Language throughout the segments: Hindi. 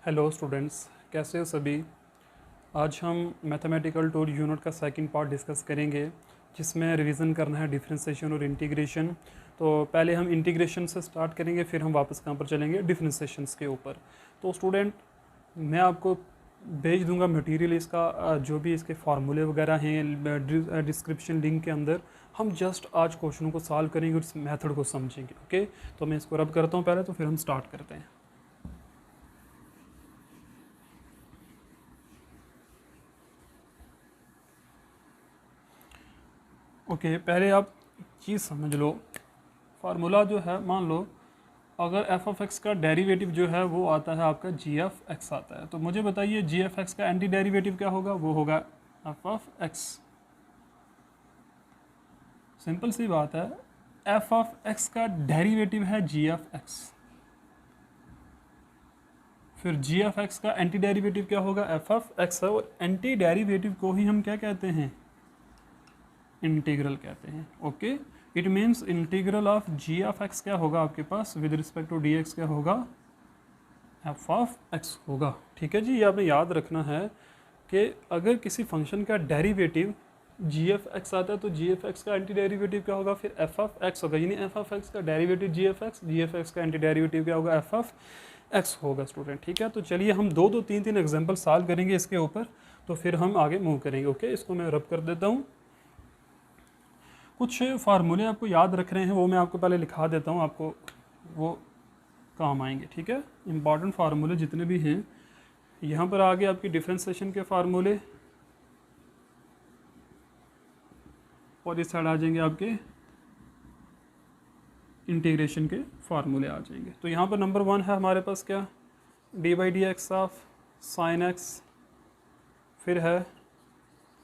हेलो स्टूडेंट्स, कैसे हो सभी। आज हम मैथमेटिकल टूल यूनिट का सेकंड पार्ट डिस्कस करेंगे, जिसमें रिवीजन करना है डिफरेंशिएशन और इंटीग्रेशन। तो पहले हम इंटीग्रेशन से स्टार्ट करेंगे, फिर हम वापस कहाँ पर चलेंगे, डिफरेंशिएशंस के ऊपर। तो स्टूडेंट, मैं आपको भेज दूंगा मटेरियल इसका, जो भी इसके फार्मूले वगैरह हैं डिस्क्रिप्शन लिंक के अंदर। हम जस्ट आज क्वेश्चनों को सॉल्व करेंगे और इस मेथड को समझेंगे। ओके, तो मैं इसको रब करता हूँ पहले, तो फिर हम स्टार्ट करते हैं। ओके, पहले आप चीज़ समझ लो। फार्मूला जो है, मान लो अगर एफ ऑफ एक्स का डेरिवेटिव जो है वो आता है आपका जी एफ एक्स आता है, तो मुझे बताइए जी एफ एक्स का एंटी डेरिवेटिव क्या होगा। वो होगा एफ ऑफ एक्स। सिंपल सी बात है, एफ ऑफ एक्स का डेरिवेटिव है जी एफ एक्स, फिर जी एफ एक्स का एंटी डेरिवेटिव क्या होगा, एफ ऑफ एक्स है। और एंटी डेरिवेटिव को ही हम क्या कहते हैं, इंटीग्रल कहते हैं। Okay, it means integral of G of X क्या होगा आपके पास with respect to D X, क्या होगा, एफ ऑफ एक्स होगा। ठीक है जी, ये आपने याद रखना है कि अगर किसी फंक्शन का डेरिवेटिव जी एफ एक्स आता है तो जी एफ एक्स का एंटी डेरिवेटिव क्या होगा, फिर एफ ऑफ एक्स होगा। यानी एफ ऑफ एक्स का डेरिवेटिव जी एफ एक्स का एंटी डेरिवेटिव क्या होगा, एफ ऑफ एक्स होगा स्टूडेंट। ठीक है, तो चलिए हम दो दो तीन तीन एग्जाम्पल सॉल्व करेंगे इसके ऊपर, तो फिर हम आगे मूव करेंगे। ओके, इसको मैं रब कर देता हूँ। कुछ फार्मूले आपको याद रख रहे हैं, वो मैं आपको पहले लिखा देता हूँ, आपको वो काम आएंगे। ठीक है, इंपॉर्टेंट फार्मूले जितने भी हैं यहाँ पर आगे आपकी डिफरेंशिएशन के फार्मूले, और इस साइड आ जाएंगे आपके इंटीग्रेशन के फार्मूले आ जाएंगे। तो यहाँ पर नंबर 1 है हमारे पास क्या, D by D x of sine X, फिर है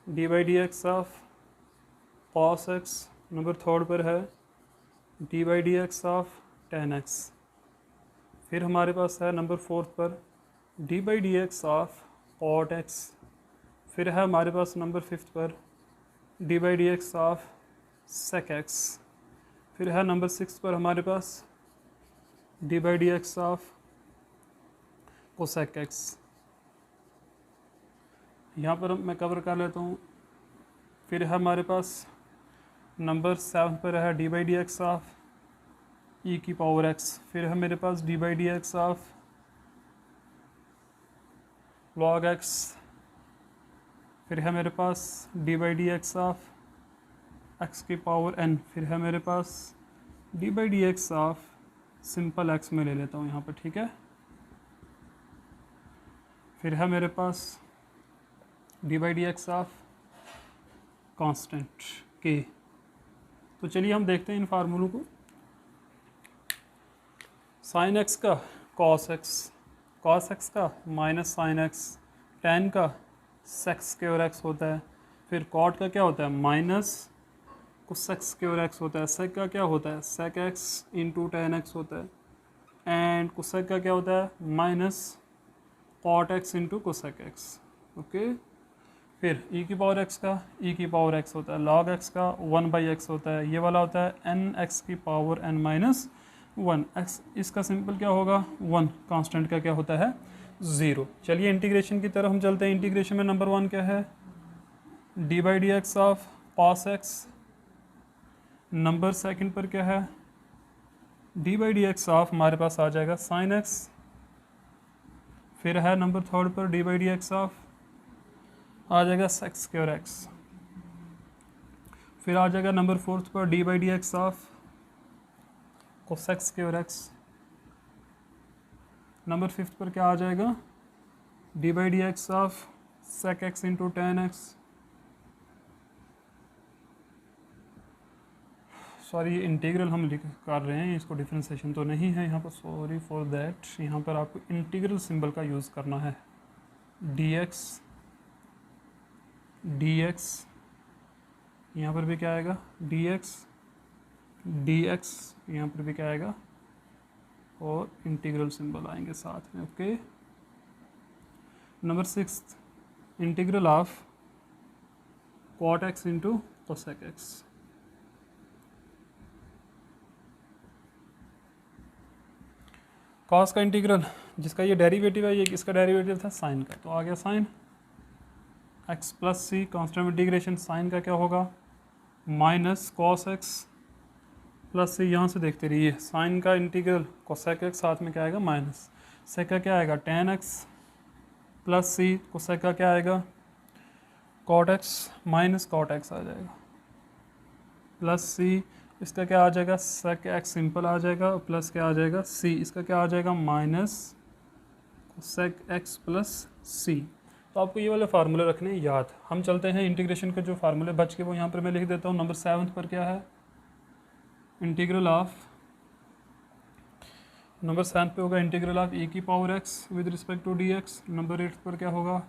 D by D x of cos X, number 3 पर है D by D x of tan X, फिर हमारे पास है नंबर 4 पर D by D x of cot X, फिर है हमारे पास नंबर 5 पर D by D x of sec X, फिर है नंबर 6 पर हमारे पास D by D x of cosec x. यहाँ पर मैं कवर कर लेता हूँ। फिर है हमारे पास नंबर 7 पर है D by D x of E की पावर एक्स, फिर है मेरे पास D by D x of log X, फिर है मेरे पास D by D x of X की पावर एन, फिर है मेरे पास D by D x of simple X में ले लेता हूँ यहाँ पर। ठीक है, फिर है मेरे पास D by D x of constant K. तो चलिए हम देखते हैं इन फार्मूलों को। साइन एक्स का कॉस एक्स, कॉस एक्स का माइनस साइन एक्स, टेन का सेक स्क्वायर एक्स होता है, फिर कॉट का क्या होता है, माइनस कोसेक स्क्वायर एक्स होता है, सेक का क्या होता है, sec x into ten X होता है, एंड कोसेक का क्या होता है, minus cot x into cosec X. Okay, फिर ई की पावर एक्स का ई की पावर एक्स होता है, लॉग एक्स का 1 बाई एक्स होता है, ये वाला होता है एन एक्स की पावर एन माइनस 1 एक्स, इसका सिंपल क्या होगा 1, कांस्टेंट का क्या होता है 0। चलिए इंटीग्रेशन की तरफ हम चलते हैं। इंटीग्रेशन में नंबर 1 क्या है, D by D x of cos X, number 2 पर क्या है, D by D x of हमारे पास आ जाएगा साइन एक्स, फिर है नंबर 3 पर D by D x of आ जाएगा सेक स्क्वायर एक्स, फिर आ जाएगा नंबर 4 पर D by D x of cosec square x, number 5 पर क्या आ जाएगा, d by D x of sec x into ten x, sorry integral हम लिख कर रहे हैं, इसको डिफरेंशिएशन तो नहीं है यहाँ पर, सॉरी फॉर दैट। यहाँ पर आपको इंटीग्रल सिंबल का यूज़ करना है, डी एक्स डी एक्स, यहाँ पर भी क्या आएगा डी एक्स, यहाँ पर भी क्या आएगा, और इंटीग्रल सिंबल आएंगे साथ में। Okay, number 6 integral of cot x into cosec x, cos का इंटीग्रल जिसका ये डेरिवेटिव है, ये किसका डेरिवेटिव था, साइन का, तो आ गया साइन एक्स प्लस सी, कॉन्स्टेंट इंटीग्रेशन साइन का क्या होगा माइनस कॉस एक्स प्लस सी, यहाँ से देखते रहिए साइन का इंटीग्रल कोसेक एक्स साथ में क्या आएगा माइनस, सेक का क्या आएगा tan X plus C, cosec का क्या आएगा cot X minus cot X आ जाएगा प्लस सी, इसका क्या आ जाएगा सेक एक्स सिंपल आ जाएगा प्लस क्या आ जाएगा सी, इसका क्या आ जाएगा माइनस सेक एक्स प्लस सी। तो आपको ये वाले फार्मूले रखने हैं याद। हम चलते हैं इंटीग्रेशन के जो फार्मूले बच के वो यहाँ पर मैं लिख देता हूँ। नंबर 7 पर क्या है इंटीग्रल ऑफ, नंबर 7 पे होगा इंटीग्रल ऑफ e की power x with respect to dx। Number 8 पर क्या होगा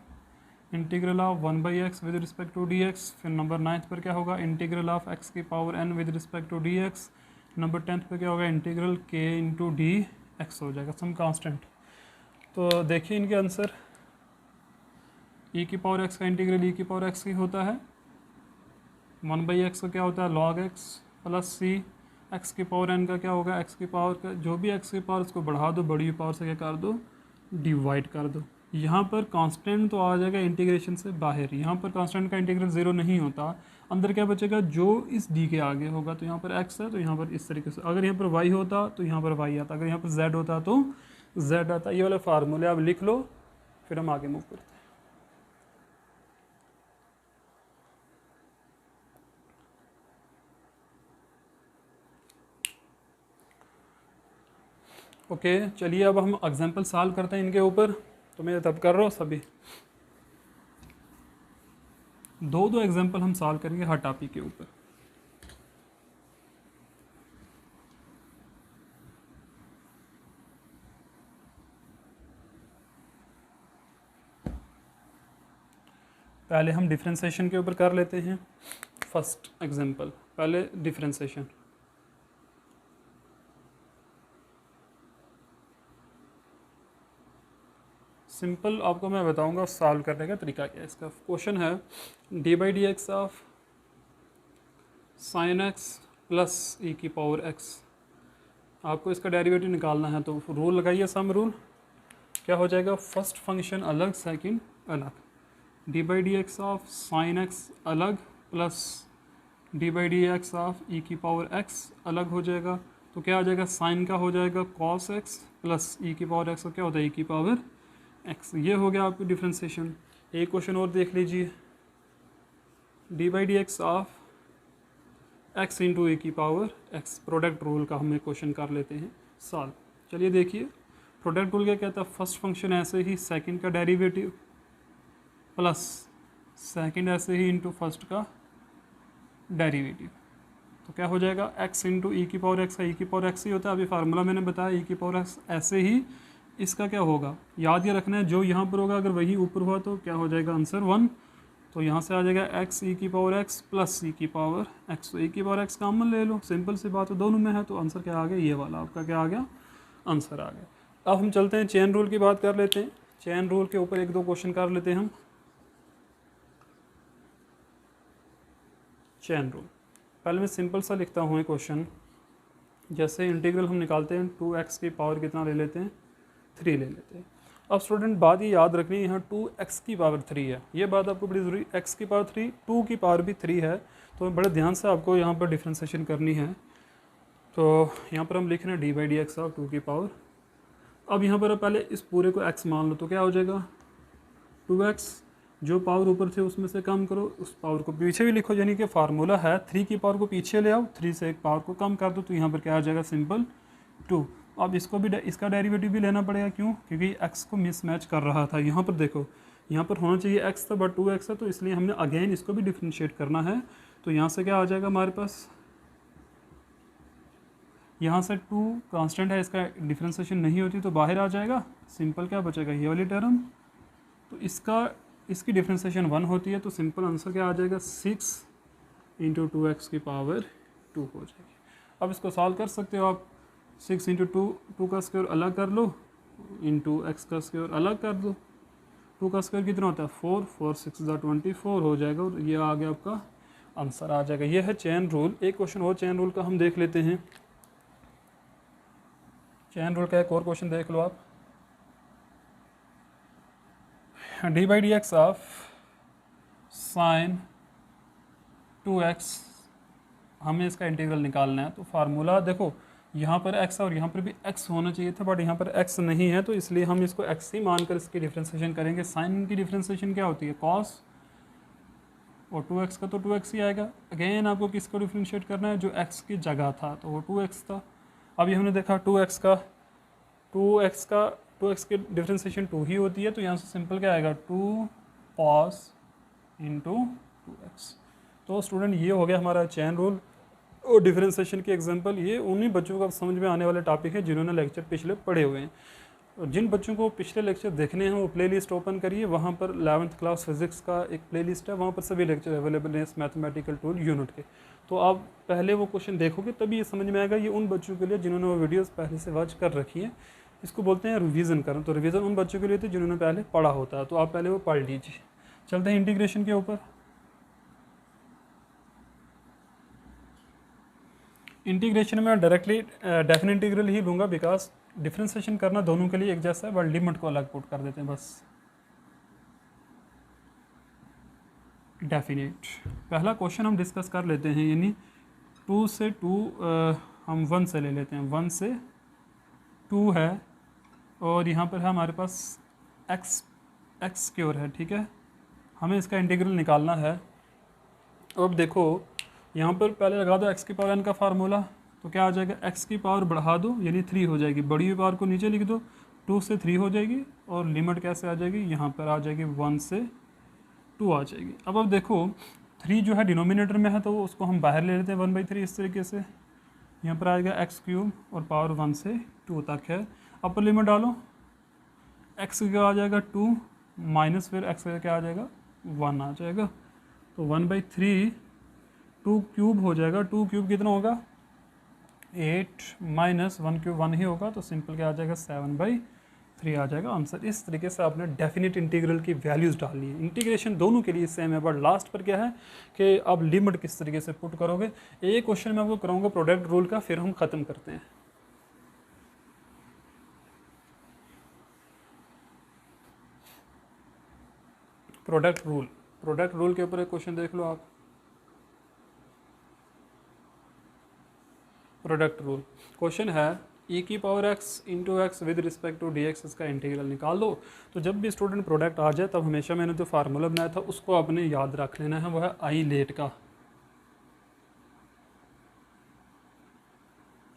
integral of 1/x with respect to dx। फिर नंबर 9 पर क्या होगा इंटीग्रल ऑफ x की power n with respect to dx। Number 10 पर क्या होगा इंटीग्रल k इंटू dx हो जाएगा सम कांस्टेंट। तो देखिए इनके आंसर, e की पावर x का इंटीग्रल e की पावर x की होता है, 1/x का क्या होता है log x plus c, x की पावर n का क्या होगा x की पावर का जो भी x की पावर उसको बढ़ा दो, बड़ी पावर से क्या कर दो डिवाइड कर दो। यहाँ पर कांस्टेंट तो आ जाएगा इंटीग्रेशन से बाहर, यहाँ पर कांस्टेंट का इंटीग्रल 0 नहीं होता, अंदर क्या बचेगा जो इस d के आगे होगा। तो यहाँ पर x है तो यहाँ पर इस तरीके से, अगर यहाँ पर y होता तो यहाँ पर y आता, अगर यहाँ पर z होता तो z आता। ये वाले फार्मूले आप लिख लो फिर हम आगे मूव करते हैं। ओके चलिए अब हम एग्जाम्पल सॉल्व करते हैं इनके ऊपर। तो मैं तब कर रहा हूँ सभी दो एग्जाम्पल हम सॉल्व करेंगे हर टॉपिक के ऊपर। पहले हम डिफरेंशिएशन के ऊपर कर लेते हैं। फर्स्ट एग्जाम्पल पहले डिफरेंशिएशन। सिंपल आपको मैं बताऊंगा सॉल्व करने का तरीका क्या है। इसका क्वेश्चन है d/dx of sine X plus E की पावर एक्स। आपको इसका डेरिवेटिव निकालना है तो रूल लगाइए, सम रूल। क्या हो जाएगा फर्स्ट फंक्शन अलग सेकंड अलग, d/dx ऑफ साइन एक्स अलग प्लस d/dx ऑफ ई की पावर एक्स अलग हो जाएगा। तो क्या आ जाएगा साइन का हो जाएगा कॉस एक्स प्लस ई की पावर एक्स का क्या होता है ई की पावर एक्स। ये हो गया आपकी डिफ्रेंसिएशन। एक क्वेश्चन और देख लीजिए, d/dx ऑफ x इंटू ई की पावर x, प्रोडक्ट रूल का हम एक क्वेश्चन कर लेते हैं सॉल्व। चलिए देखिए प्रोडक्ट रूल क्या कहता है, फर्स्ट फंक्शन ऐसे ही सेकंड का डेरिवेटिव प्लस सेकंड ऐसे ही इंटू फर्स्ट का डेरिवेटिव। तो क्या हो जाएगा x इंटू ई की पावर x का ई की पावर x ही होता है। अभी फार्मूला मैंने बताया ई की पावर x, ऐसे ही इसका क्या होगा याद ये रखना है, जो यहाँ पर होगा अगर वही ऊपर हुआ तो क्या हो जाएगा आंसर 1। तो यहाँ से आ जाएगा x ई की पावर x प्लस ई की पावर x। तो ई की पावर x कॉमन ले लो, सिंपल सी बात है दोनों में है। तो आंसर क्या आ गया ये वाला आपका क्या आ गया आंसर आ गया। अब हम चलते हैं चेन रूल की बात कर लेते हैं। चेन रूल के ऊपर एक दो क्वेश्चन कर लेते हैं हम। चेन रूल पहले मैं सिंपल सा लिखता हूँ क्वेश्चन। जैसे इंटीग्रल हम निकालते हैं 2x की पावर कितना ले लेते हैं 3 ले लेते हैं। अब स्टूडेंट बात ये याद रखनी है यहाँ 2x की पावर 3 है, ये बात आपको बड़ी ज़रूरी, x की पावर 3 2 की पावर भी 3 है। तो बड़े ध्यान से आपको यहाँ पर डिफ्रेंसिएशन करनी है। तो यहाँ पर हम लिख रहे हैं d/dx ऑफ 2 की पावर। अब यहाँ पर पहले इस पूरे को x मान लो तो क्या हो जाएगा 2x, जो पावर ऊपर थे उसमें से कम करो, उस पावर को पीछे भी लिखो, यानी कि फार्मूला है 3 की पावर को पीछे ले आओ, 3 से एक पावर को कम कर दो, तो यहाँ पर क्या आ जाएगा सिंपल 2। अब इसको भी इसका डेरिवेटिव भी लेना पड़ेगा, क्यों क्योंकि x को मिसमैच कर रहा था। यहाँ पर देखो यहाँ पर होना चाहिए x था बट 2x है, तो इसलिए हमने अगेन इसको भी डिफ्रेंशिएट करना है। तो यहाँ से क्या आ जाएगा हमारे पास, यहाँ से 2 कांस्टेंट है, इसका डिफ्रेंशिएशन नहीं होती तो बाहर आ जाएगा, सिंपल क्या बचेगा ये वाली टर्म। तो इसकी डिफ्रेंशिएशन 1 होती है, तो सिंपल आंसर क्या आ जाएगा 6 इंटू 2x की पावर 2 हो जाएगी। अब इसको सॉल्व कर सकते हो आप, 6 इंटू 2 का स्क्वायर अलग कर लो इंटू एक्स का स्क्वायर अलग कर दो। 2 का स्क्वायर कितना होता है 4, 4 6 24 हो जाएगा, और ये आ गया आपका आंसर आ जाएगा। ये है चेन रूल। एक क्वेश्चन और चेन रूल का हम देख लेते हैं। चैन रूल का एक और क्वेश्चन देख लो आप। D by D x of sign 2x, हमें इसका इंटीग्रल निकालना है। तो फार्मूला देखो, यहाँ पर x और यहाँ पर भी x होना चाहिए था, बट यहाँ पर x नहीं है, तो इसलिए हम इसको x ही मानकर इसकी डिफ्रेंसिएशन करेंगे। साइन की डिफ्रेंसिएशन क्या होती है, कॉस, और 2x का तो 2x ही आएगा। अगेन आपको किसको डिफ्रेंशिएट करना है, जो x की जगह था, तो वो 2x था। अभी हमने देखा 2x की डिफ्रेंसिएशन 2 ही होती है, तो यहाँ से सिंपल क्या आएगा, 2 cos इंटू 2x। तो स्टूडेंट ये हो गया हमारा चैन रूल और डिफरेंशिएशन की एग्जांपल। ये उन्हीं बच्चों को समझ में आने वाले टॉपिक है जिन्होंने लेक्चर पिछले पढ़े हुए हैं। और जिन बच्चों को पिछले लेक्चर देखने हैं वो प्लेलिस्ट ओपन करिए, वहाँ पर 11th क्लास फिजिक्स का एक प्लेलिस्ट है, वहाँ पर सभी लेक्चर अवेलेबल हैं इस मैथमेटिकल टूल यूनिट के। तो आप पहले वो क्वेश्चन देखोगे तभी ये समझ में आएगा। ये उन बच्चों के लिए जिन्होंने वो वीडियोज़ पहले से वॉच कर रखी है, इसको बोलते हैं रिवीजन करना। तो रिवीजन उन बच्चों के लिए थे जिन्होंने पहले पढ़ा होता है, तो आप पहले वो पढ़ लीजिए। चलते हैं इंटीग्रेशन के ऊपर। इंटीग्रेशन में डायरेक्टली डेफिनेट इंटीग्रल ही लूँगा, बिकॉज डिफ्रेंसिएशन करना दोनों के लिए एक जैसा है, बट लिमिट को अलग पुट कर देते हैं बस। डेफिनेट पहला क्वेश्चन हम डिस्कस कर लेते हैं, यानी 2 से 2 हम 1 से ले लेते हैं, 1 से 2 है, और यहाँ पर है हमारे पास एक्स क्योर है, ठीक है। हमें इसका इंटीग्रल निकालना है। अब देखो यहाँ पर पहले लगा दो x की पावर n का फार्मूला, तो क्या आ जाएगा, x की पावर बढ़ा दो यानी 3 हो जाएगी, बड़ी हुई पावर को नीचे लिख दो, 2 से 3 हो जाएगी, और लिमिट कैसे आ जाएगी, यहाँ पर आ जाएगी 1 से 2 आ जाएगी। अब देखो 3 जो है डिनोमिनेटर में है, तो उसको हम बाहर ले लेते हैं 1/3 इस तरीके से। यहाँ पर आएगा x³ और पावर 1 से 2 तक है। अपर लिमिट डालो, x का आ जाएगा 2 माइनस फिर x का क्या आ जाएगा, 1 आ जाएगा। तो 1/3 2 क्यूब हो जाएगा। 2 क्यूब कितना होगा, 8 माइनस 1 क्यूब 1 ही होगा, तो सिंपल क्या आ जाएगा, 7/3 आ जाएगा आंसर। इस तरीके से आपने डेफिनेट इंटीग्रल की वैल्यूज़ डालनी है। इंटीग्रेशन दोनों के लिए सेम है, बट लास्ट पर क्या है कि आप लिमिट किस तरीके से पुट करोगे। एक क्वेश्चन मैं आपको कराऊंगा प्रोडक्ट रूल का, फिर हम ख़त्म करते हैं। प्रोडक्ट रूल के ऊपर एक क्वेश्चन देख लो आप। प्रोडक्ट रूल क्वेश्चन है, e की power x into x with respect to dx इसका इंटीग्रल निकाल दो। तो जब भी स्टूडेंट प्रोडक्ट आ जाए, तब हमेशा मैंने जो फार्मूला बनाया था उसको आपने याद रख लेना है, वो है आई लेट का।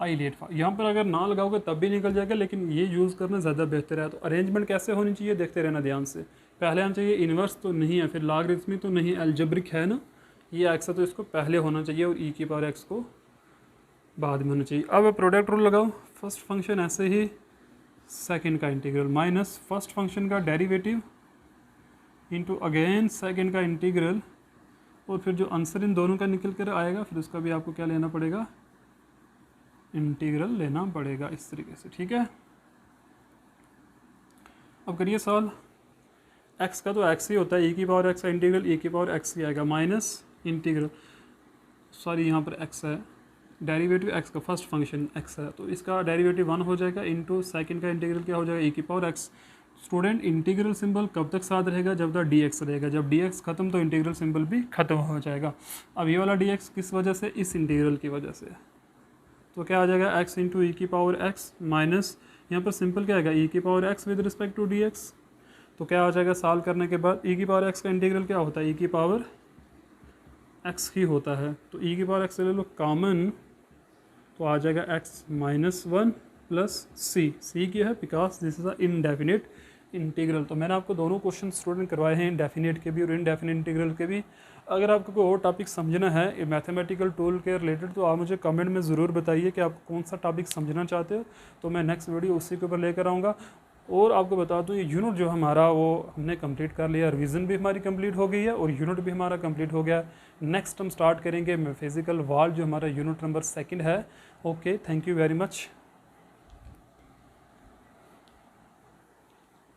आई लेट यहाँ पर अगर ना लगाओगे तब भी निकल जाएगा, लेकिन ये यूज़ करना ज़्यादा बेहतर है। तो अरेंजमेंट कैसे होनी चाहिए देखते रहना ध्यान से। पहले आना चाहिए इन्वर्स तो नहीं है, फिर लॉगरिथमिक तो नहीं, अलजेब्रिक है ना, ये एक्स है तो इसको पहले होना चाहिए, और ई की पावर एक्स को बाद में होना चाहिए। अब प्रोडक्ट रूल लगाओ, फर्स्ट फंक्शन ऐसे ही, सेकंड का इंटीग्रल माइनस फर्स्ट फंक्शन का डेरिवेटिव इंटू अगेन सेकंड का इंटीग्रल, और फिर जो आंसर इन दोनों का निकल कर आएगा फिर उसका भी आपको क्या लेना पड़ेगा, इंटीग्रल लेना पड़ेगा इस तरीके से, ठीक है। अब करिए सॉल्व। एक्स का तो एक्स ही होता है, ई की पावर एक्स का इंटीग्रल ई की पावर एक्स ही आएगा, माइनस इंटीग्रल, सॉरी यहाँ पर एक्स है, डेरिवेटिव एक्स का फर्स्ट फंक्शन एक्स है, तो इसका डेरिवेटिव 1 हो जाएगा, इंटू सेकंड का इंटीग्रल क्या हो जाएगा, ई की power x. Student integral symbol कब तक साथ रहेगा, जब तक डी एक्स रहेगा, जब डी एक्स खत्म तो इंटीग्रल सिंबल भी खत्म हो जाएगा। अब ये वाला डी एक्स किस वजह से, इस इंटीग्रल की वजह से, तो क्या आ जाएगा एक्स इंटू ई की पावर एक्स माइनस यहाँ पर सिंपल क्या आएगा, ई की power x with respect to D x. तो क्या आ जाएगा, सॉल्व करने के बाद ई की पावर एक्स का इंटीग्रल क्या होता है, ई की पावर एक्स ही होता है, तो ई की पावर एक्स ले लो कॉमन, तो आ जाएगा एक्स माइनस 1 प्लस सी की है, because this is a indefinite integral. तो मैंने आपको दोनों क्वेश्चन स्टूडेंट करवाए हैं, डेफिनेट के भी और इनडेफिनेट इंटीग्रल के भी। अगर आपको कोई और टॉपिक समझना है मैथमेटिकल टूल के रिलेटेड, तो आप मुझे कमेंट में ज़रूर बताइए कि आप कौन सा टॉपिक समझना चाहते हो, तो मैं नेक्स्ट वीडियो उसी के ऊपर लेकर आऊँगा। और आपको बता दूँ ये यूनिट जो हमारा वो हमने कंप्लीट कर लिया, रिवीजन भी हमारी कंप्लीट हो गई है और यूनिट भी हमारा कंप्लीट हो गया। नेक्स्ट हम स्टार्ट करेंगे फिजिकल वॉल, जो हमारा यूनिट नंबर 2 है। Okay, thank you very much.